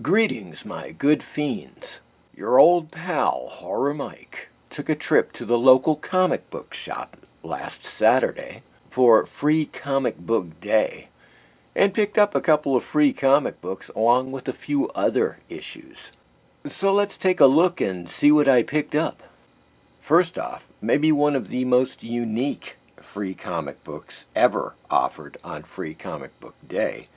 Greetings, my good fiends. Your old pal, Horror Mike, took a trip to the local comic book shop last Saturday for Free Comic Book Day and picked up a couple of free comic books along with a few other issues. So let's take a look and see what I picked up. First off, maybe one of the most unique free comic books ever offered on Free Comic Book Day.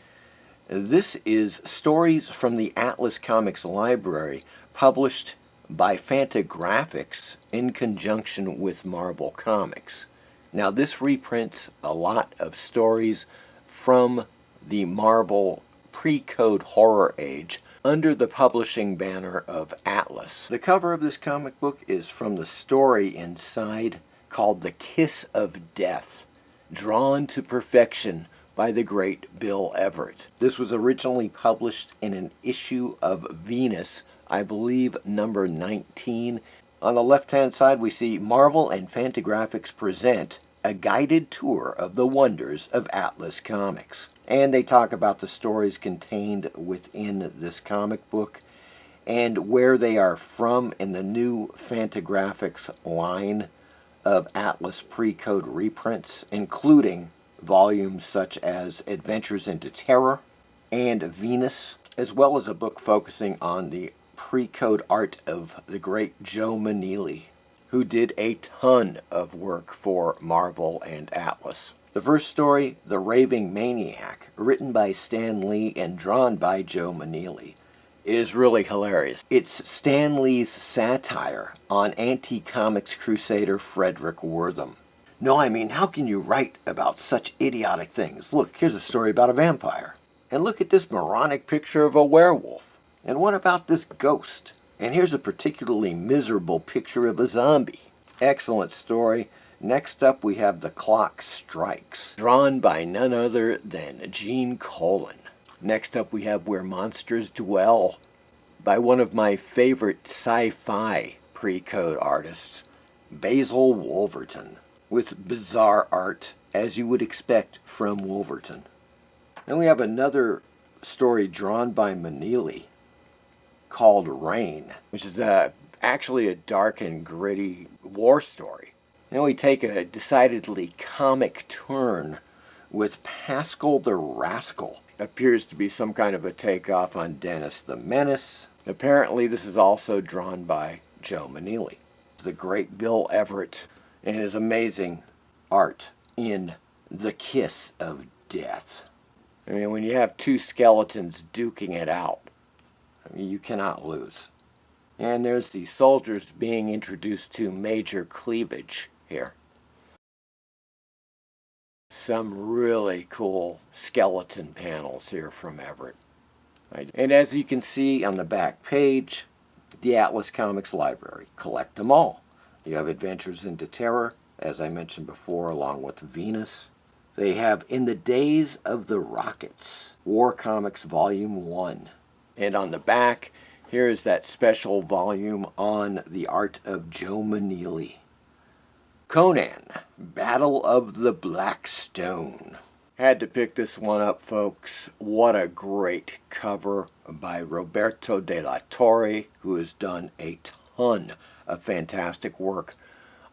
This is Stories from the Atlas Comics Library, published by Fantagraphics in conjunction with Marvel Comics. Now, this reprints a lot of stories from the Marvel pre-code horror age under the publishing banner of Atlas. The cover of this comic book is from the story inside called The Kiss of Death, drawn to perfection by the great Bill Everett. This was originally published in an issue of Venus, I believe number 19. On the left-hand side, we see Marvel and Fantagraphics present a guided tour of the wonders of Atlas Comics. And they talk about the stories contained within this comic book and where they are from in the new Fantagraphics line of Atlas pre-code reprints, including volumes such as Adventures into Terror and Venus, as well as a book focusing on the pre-code art of the great Joe Maneely, who did a ton of work for Marvel and Atlas. The first story, The Raving Maniac, written by Stan Lee and drawn by Joe Maneely, is really hilarious. It's Stan Lee's satire on anti-comics crusader Frederick Wortham. No, I mean, how can you write about such idiotic things? Look, here's a story about a vampire. And look at this moronic picture of a werewolf. And what about this ghost? And here's a particularly miserable picture of a zombie. Excellent story. Next up, we have The Clock Strikes, drawn by none other than Gene Colan. Next up, we have Where Monsters Dwell, by one of my favorite sci-fi pre-code artists, Basil Wolverton, with bizarre art, as you would expect from Wolverton. Then we have another story drawn by Maneely called Rain, which is actually a dark and gritty war story. Then we take a decidedly comic turn with Pascal the Rascal. Appears to be some kind of a takeoff on Dennis the Menace. Apparently this is also drawn by Joe Maneely. The great Bill Everett and his amazing art in The Kiss of Death. I mean, when you have two skeletons duking it out, I mean, you cannot lose. And there's the soldiers being introduced to major cleavage here. Some really cool skeleton panels here from Everett. And as you can see on the back page, the Atlas Comics Library. Collect them all. You have Adventures into Terror, as I mentioned before, along with Venus. They have In the Days of the Rockets, War Comics Volume 1. And on the back, here's that special volume on the art of Joe Maneely. Conan, Battle of the Black Stone. Had to pick this one up, folks. What a great cover by Roberto de la Torre, who has done a ton of fantastic work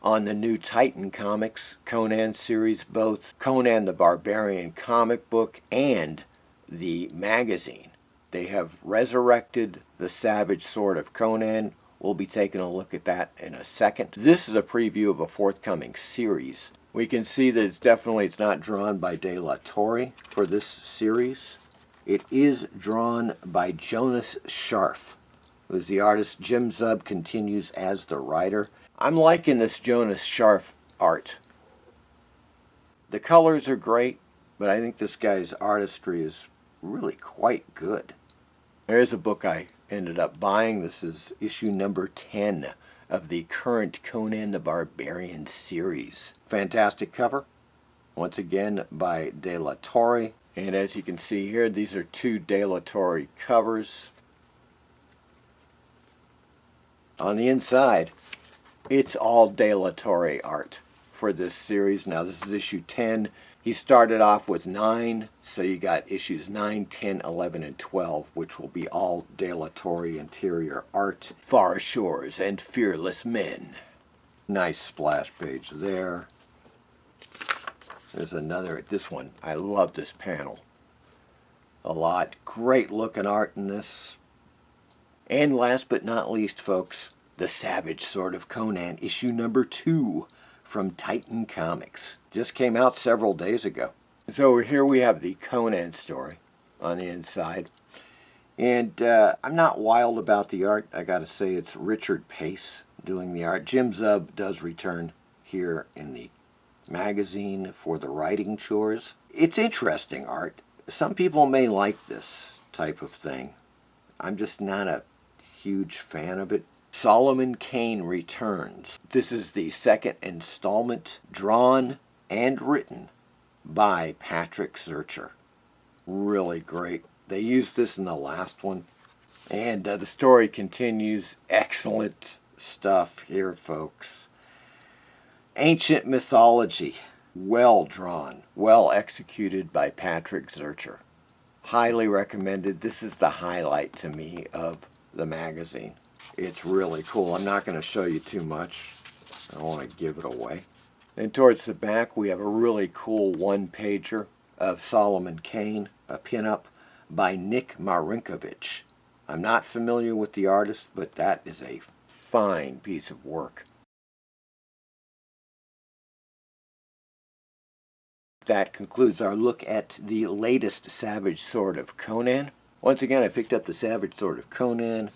on the new Titan Comics Conan series, both Conan the Barbarian comic book and the magazine. They have resurrected the Savage Sword of Conan. We'll be taking a look at that in a second. This is a preview of a forthcoming series. We can see that it's not drawn by De La Torre for this series. It is drawn by Jonas Scharf, who's the artist. Jim Zub continues as the writer. I'm liking this Jonas Scharf art. The colors are great, but I think this guy's artistry is really quite good. There's a book I ended up buying. This is issue number 10 of the current Conan the Barbarian series. Fantastic cover, once again by De La Torre. And as you can see here, these are two De La Torre covers. On the inside, it's all De La Torre art for this series. Now this is issue 10. He started off with 9, so you got issues 9, 10, 11, and 12, which will be all De La Torre interior art. Far Shores and Fearless Men. Nice splash page there. There's another, this one, I love this panel a lot. Great looking art in this. And last but not least, folks, The Savage Sword of Conan, issue number 2 from Titan Comics. Just came out several days ago. So here we have the Conan story on the inside. And I'm not wild about the art. I gotta say, it's Richard Pace doing the art. Jim Zub does return here in the magazine for the writing chores. It's interesting art. Some people may like this type of thing. I'm just not a huge fan of it. Solomon Kane returns. This is the second installment, drawn and written by Patrick Zircher. Really great. They used this in the last one. And the story continues. Excellent stuff here, folks. Ancient mythology. Well drawn, well executed by Patrick Zircher. Highly recommended. This is the highlight to me of the magazine. It's really cool. I'm not going to show you too much. I don't want to give it away. And towards the back we have a really cool one-pager of Solomon Kane, a pinup by Nick Marinkovich. I'm not familiar with the artist, but that is a fine piece of work. That concludes our look at the latest Savage Sword of Conan. Once again, I picked up the Savage Sword of Conan,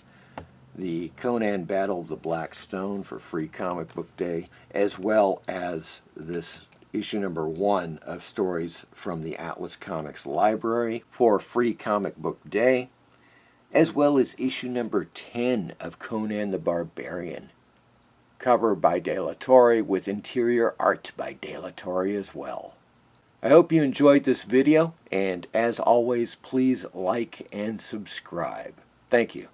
the Conan Battle of the Black Stone for Free Comic Book Day, as well as this issue number 1 of stories from the Atlas Comics library for Free Comic Book Day, as well as issue number 10 of Conan the Barbarian. Cover by De La Torre with interior art by De La Torre as well. I hope you enjoyed this video, and as always, please like and subscribe. Thank you.